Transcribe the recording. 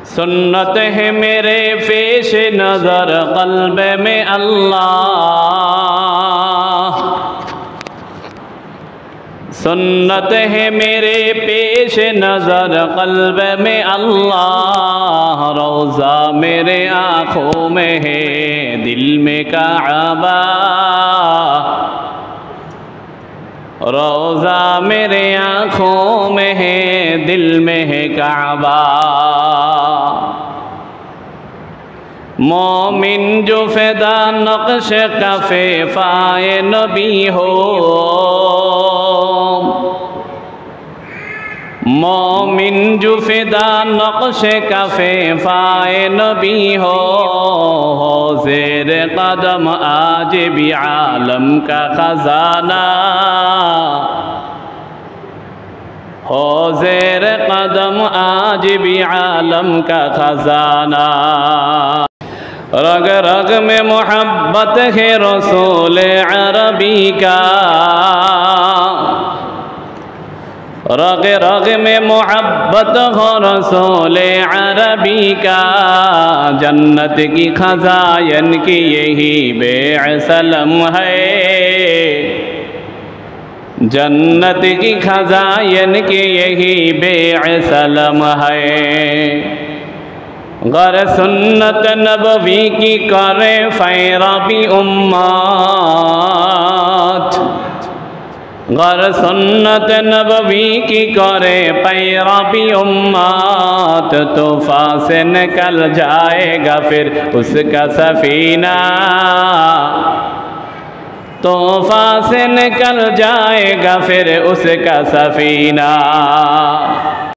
सुन्नत है मेरे पेश नज़र क़ल्ब में अल्लाह, सुन्नत है मेरे पेश नज़र क़ल्ब में अल्लाह। रोज़ा मेरे आँखों में है दिल में काबा, रोज़ा मेरे आँखों में है दिल में है काबा। मोमिन जो फ़िदा नक्श कफ़े फ़ाए नबी हो, मोमिन जो फ़िदा नक्श कफ़े फ़ाए नबी हो ज़ेर कदम आज भी आलम का ख़जाना, हो ज़ेर कदम आज भी आलम का ख़जाना। रग रग में मोहब्बत है रसूल अरबी का, रग रग में मोहब्बत हो रसूल अरबी का। जन्नत की खजायन की यही बेअसलम है, जन्नत की खजायन की यही बेअसलम है। गर सुन्नत नबवी की करे फ़ैराबी उम्मत, गर सुन्नत नबवी की करे पैराबी उम्मत, तूफ़ा से निकल जाएगा फिर उसका सफ़ीना, तूफ़ा से निकल जाएगा फिर उसका सफ़ीना।